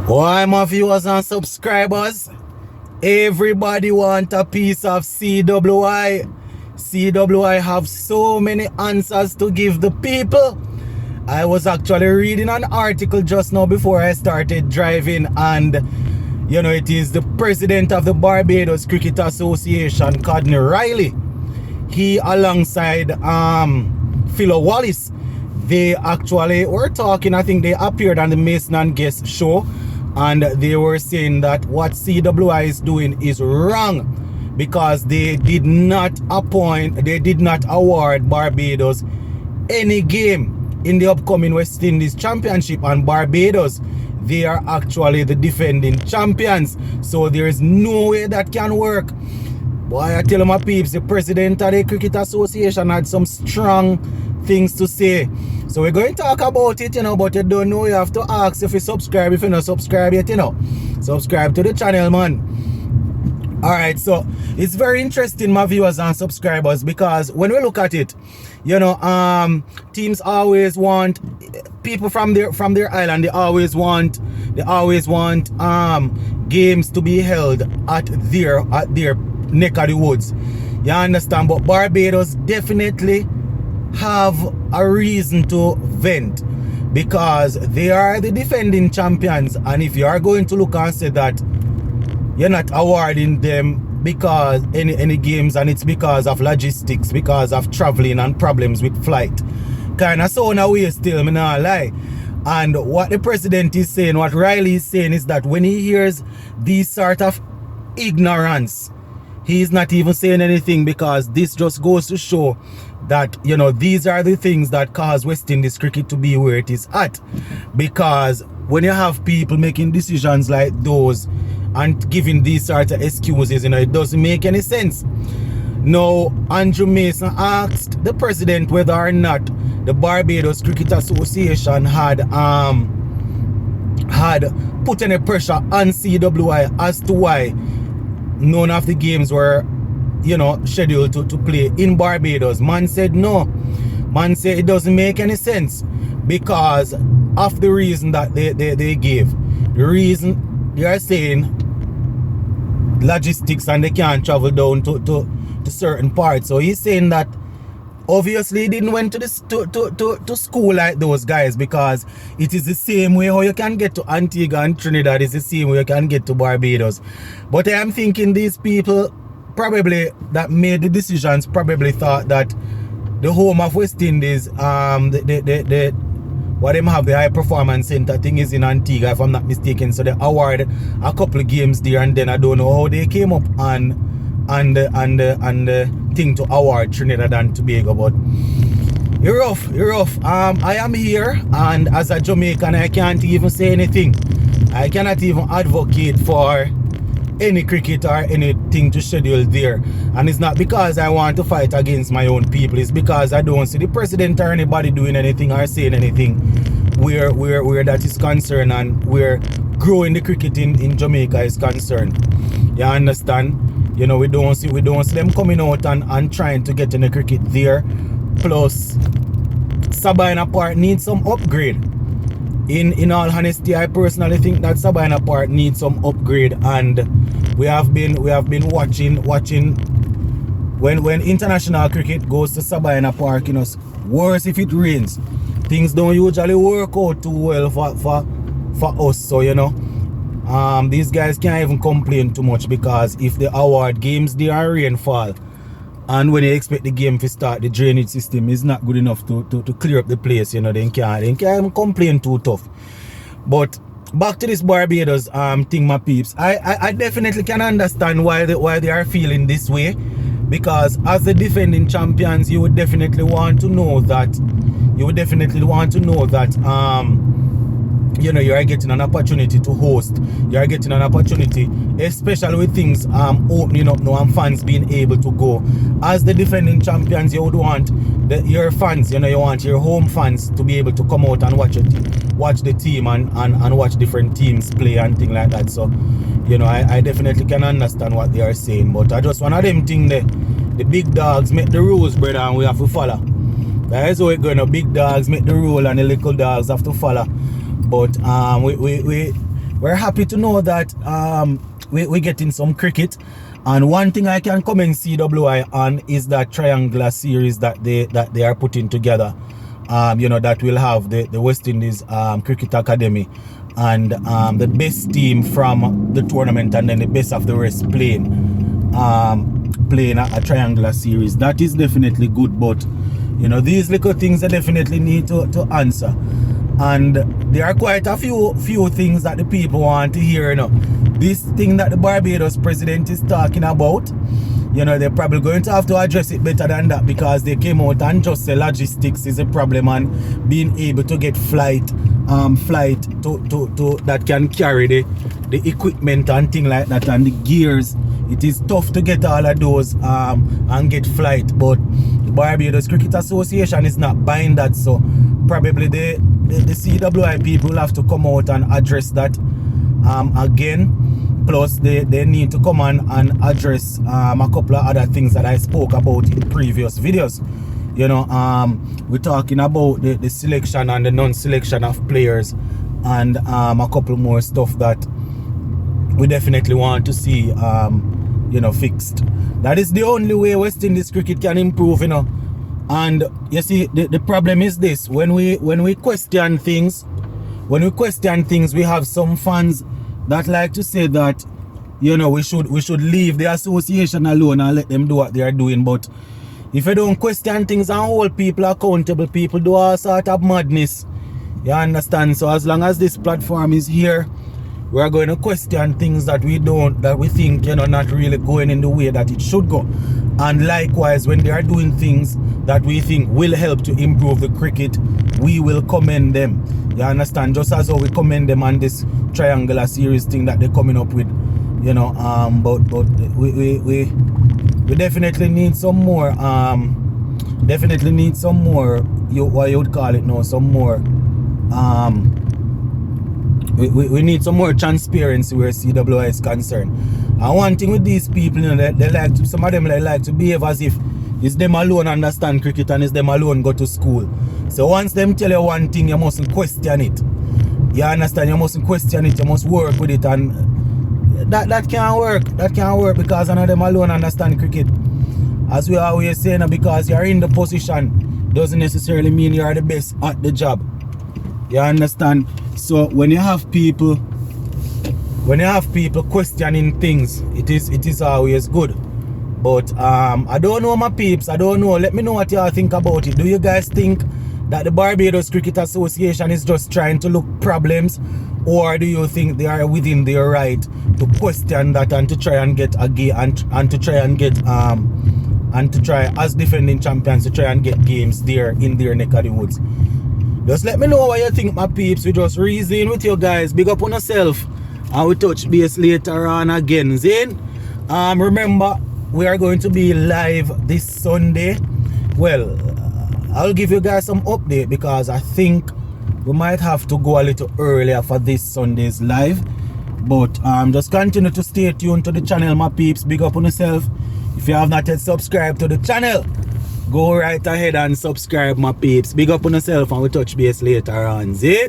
Why, my viewers and subscribers? Everybody want a piece of CWI. CWI have so many answers to give the people. I was actually reading an article just now before I started driving, and it is the president of the Barbados Cricket Association, Rodney Riley. He alongside Philo Wallace, they actually were talking. I think they appeared on the Mason and Guest show, and they were saying that what CWI is doing is wrong because they did not award Barbados any game in the upcoming West Indies Championship, and Barbados, they are actually the defending champions, so there is no way that can work. Boy, I tell my peeps, the president of the Cricket Association had some strong things to say. So we're going to talk about it, but you don't know, you have to ask if you subscribe. If you're not subscribed yet, subscribe to the channel, man. Alright, so it's very interesting, my viewers and subscribers, because when we look at it, teams always want people from their island, they always want games to be held at their neck of the woods. You understand? But Barbados definitely have a reason to vent because they are the defending champions, and if you are going to look and say that you're not awarding them because any games, and it's because of logistics, because of traveling and problems with flight, kind of sound away still, me not lie. And what the president is saying, what Riley is saying, is that when he hears these sort of ignorance, he's not even saying anything, because this just goes to show that these are the things that cause West Indies cricket to be where it is at. Because when you have people making decisions like those and giving these sort of excuses, it doesn't make any sense. Now, Andrew Mason asked the president whether or not the Barbados Cricket Association had put any pressure on CWI as to why none of the games were scheduled to play in Barbados. Man said no. Man said it doesn't make any sense because of the reason that they gave. The reason they are saying logistics and they can't travel down to certain parts. So he's saying that obviously he didn't went to school like those guys, because it is the same way how you can get to Antigua and Trinidad is the same way you can get to Barbados. But I am thinking these people probably that made the decisions probably thought that the home of West Indies, what them have, the high performance center thing, is in Antigua, if I'm not mistaken. So they awarded a couple of games there, and then I don't know how they came up and the thing to award Trinidad and Tobago. But you're rough. I am here, and as a Jamaican, I can't even say anything. I cannot even advocate for any cricket or anything to schedule there, and it's not because I want to fight against my own people. It's because I don't see the president or anybody doing anything or saying anything where that is concerned, and where growing the cricket in Jamaica is concerned. You understand? We don't see them coming out and trying to get in the cricket there. Plus, Sabina Park needs some upgrade. In all honesty, I personally think that Sabina Park needs some upgrade, and we have been watching when international cricket goes to Sabina Park. Worse if it rains. Things don't usually work out too well for us. So these guys can't even complain too much, because if they award games there are rainfall, and when you expect the game to start, the drainage system is not good enough to clear up the place, they can't even complain too tough. But back to this Barbados thing, my peeps. I definitely can understand why they are feeling this way, because as the defending champions, you would definitely want to know that you are getting an opportunity to host. You are getting an opportunity, especially with things opening up now and fans being able to go. As the defending champions, you would want your fans, you want your home fans to be able to come out and watch the team and watch different teams play and things like that. So, I definitely can understand what they are saying. But I just one of them thing the big dogs make the rules, brother, and we have to follow. That is how it's going. Big dogs make the rule and the little dogs have to follow. But we're we're happy to know that we're getting some cricket. And one thing I can commend CWI on is that triangular series that they are putting together. You know, that will have the West Indies Cricket Academy and the best team from the tournament, and then the best of the rest playing a triangular series. That is definitely good, but you know, these little things I definitely need to answer. And there are quite a few things that the people want to hear, you know. This thing that the Barbados president is talking about, you know, they're probably going to have to address it better than that, because they came out and just say logistics is a problem, and being able to get flight to that can carry the equipment and thing like that, and the gears. It is tough to get all of those and get flight, but the Barbados Cricket Association is not buying that, so probably the CWI people will have to come out and address that again. Plus they need to come on and address a couple of other things that I spoke about in previous videos. You know, we're talking about the selection and the non-selection of players, and a couple more stuff that we definitely want to see you know, fixed. That is the only way West Indies cricket can improve, you know. And you see, the problem is this: when we question things, we have some fans that like to say that, you know, we should leave the association alone and let them do what they are doing. But if you don't question things and hold people accountable, people do all sort of madness. You understand? So as long as this platform is here, we are going to question things that we think, you know, not really going in the way that it should go. And likewise, when they are doing things that we think will help to improve the cricket, we will commend them. You understand? Just as how we commend them on this triangular series thing that they're coming up with, you know. But we definitely need some more. Definitely need some more. What you would call it now? Some more. We need some more transparency where CWI is concerned. And one thing with these people, you know, they like to, some of them like to behave as if it's them alone understand cricket and it's them alone go to school. So once them tell you one thing, you mustn't question it. You understand? You mustn't question it. You must work with it, and that can't work. That can't work, because none of them alone understand cricket. As we always say, now, because you're in the position doesn't necessarily mean you are the best at the job. You understand? So when you have people questioning things, it is always good. But I don't know, my peeps, I don't know. Let me know what y'all think about it. Do you guys think that the Barbados Cricket Association is just trying to look problems, or do you think they are within their right to question that and to try and get and to try as defending champions to try and get games there in their neck of the woods? Just let me know what you think, my peeps. We just reason with you guys. Big up on yourself, and we touch base later on again. Zane, remember, we are going to be live this Sunday. Well, I'll give you guys some update, because I think we might have to go a little earlier for this Sunday's live. But just continue to stay tuned to the channel, my peeps. Big up on yourself. If you have not yet subscribed to the channel, go right ahead and subscribe, my peeps. Big up on yourself, and we'll touch base later on. See?